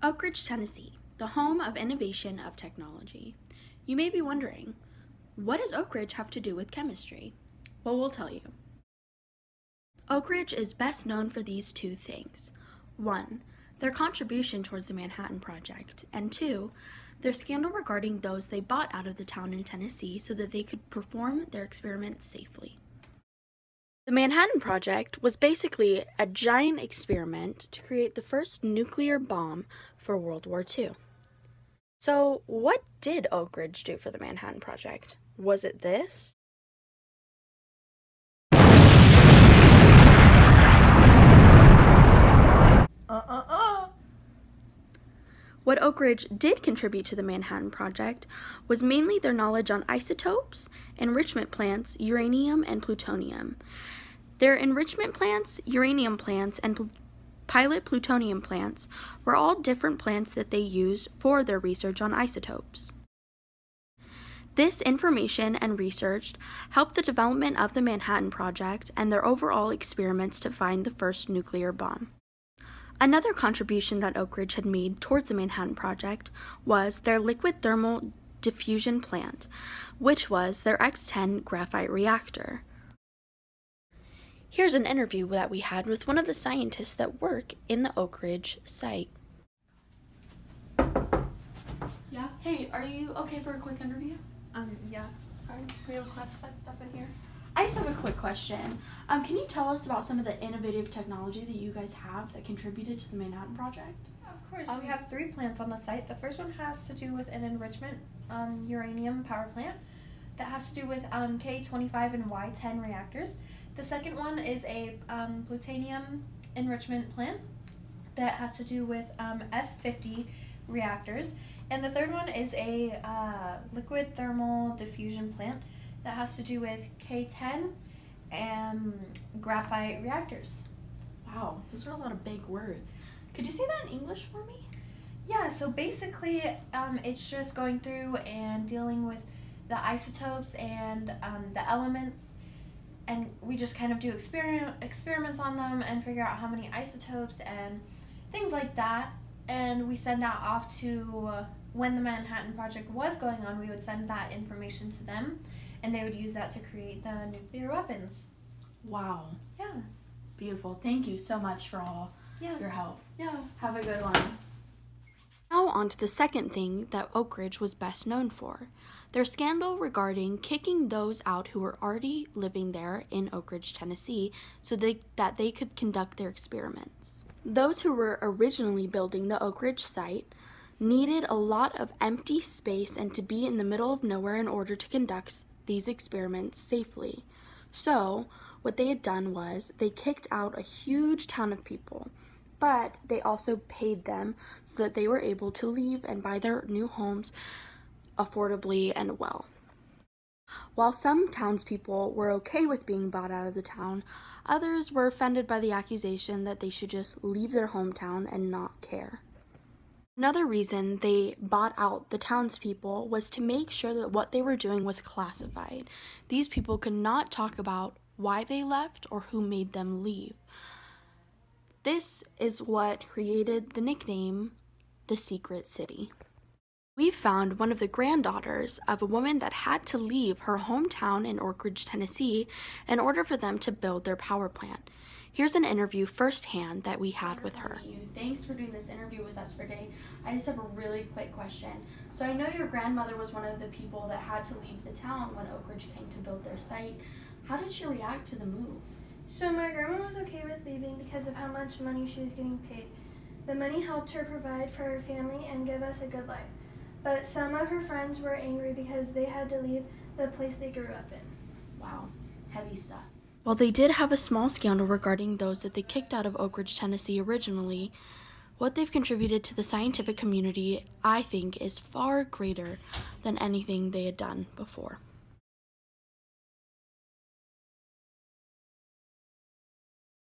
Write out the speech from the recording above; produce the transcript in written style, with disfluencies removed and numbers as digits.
Oak Ridge, Tennessee, the home of innovation of technology. You may be wondering, what does Oak Ridge have to do with chemistry? Well, we'll tell you. Oak Ridge is best known for these two things. 1, their contribution towards the Manhattan Project, and 2, their scandal regarding those they bought out of the town in Tennessee so that they could perform their experiments safely. The Manhattan Project was basically a giant experiment to create the first nuclear bomb for World War II. So, what did Oak Ridge do for the Manhattan Project? Was it this? What Oak Ridge did contribute to the Manhattan Project was mainly their knowledge on isotopes, enrichment plants, uranium, and plutonium. Their enrichment plants, uranium plants, and pilot plutonium plants were all different plants that they used for their research on isotopes. This information and research helped the development of the Manhattan Project and their overall experiments to find the first nuclear bomb. Another contribution that Oak Ridge had made towards the Manhattan Project was their liquid thermal diffusion plant, which was their X-10 graphite reactor. Here's an interview that we had with one of the scientists that work in the Oak Ridge site. Yeah? Hey, are you okay for a quick interview? Yeah. Sorry, we have classified stuff in here. I just have a quick question. Can you tell us about some of the innovative technology that you guys have that contributed to the Manhattan Project? Of course. We have 3 plants on the site. The first one has to do with an enrichment uranium power plant that has to do with K25 and Y10 reactors. The second one is a plutonium enrichment plant that has to do with S50 reactors. And the third one is a liquid thermal diffusion plant that has to do with K10 and graphite reactors. Wow, those are a lot of big words. Could you say that in English for me? Yeah, so basically it's just going through and dealing with the isotopes and the elements, and we just kind of do experiments on them and figure out how many isotopes and things like that, and we send that off to when the Manhattan Project was going on, we would send that information to them, and they would use that to create the nuclear weapons. Wow. Yeah. Beautiful. Thank you so much for all your help. Yeah. Have a good one. Now on to the second thing that Oak Ridge was best known for, their scandal regarding kicking those out who were already living there in Oak Ridge, Tennessee, so that they could conduct their experiments. Those who were originally building the Oak Ridge site needed a lot of empty space and to be in the middle of nowhere in order to conduct these experiments safely. So what they had done was they kicked out a huge town of people, but they also paid them so that they were able to leave and buy their new homes affordably and well. While some townspeople were okay with being bought out of the town, others were offended by the accusation that they should just leave their hometown and not care. Another reason they bought out the townspeople was to make sure that what they were doing was classified. These people could not talk about why they left or who made them leave. This is what created the nickname, the Secret City. We found one of the granddaughters of a woman that had to leave her hometown in Oak Ridge, Tennessee, in order for them to build their power plant. Here's an interview firsthand that we had with her. Thanks for doing this interview with us today. I just have a really quick question. So I know your grandmother was one of the people that had to leave the town when Oak Ridge came to build their site. How did she react to the move? So my grandma was okay with leaving because of how much money she was getting paid. The money helped her provide for her family and give us a good life. But some of her friends were angry because they had to leave the place they grew up in. Wow, heavy stuff. While they did have a small scandal regarding those that they kicked out of Oak Ridge, Tennessee originally, what they've contributed to the scientific community, I think, is far greater than anything they had done before.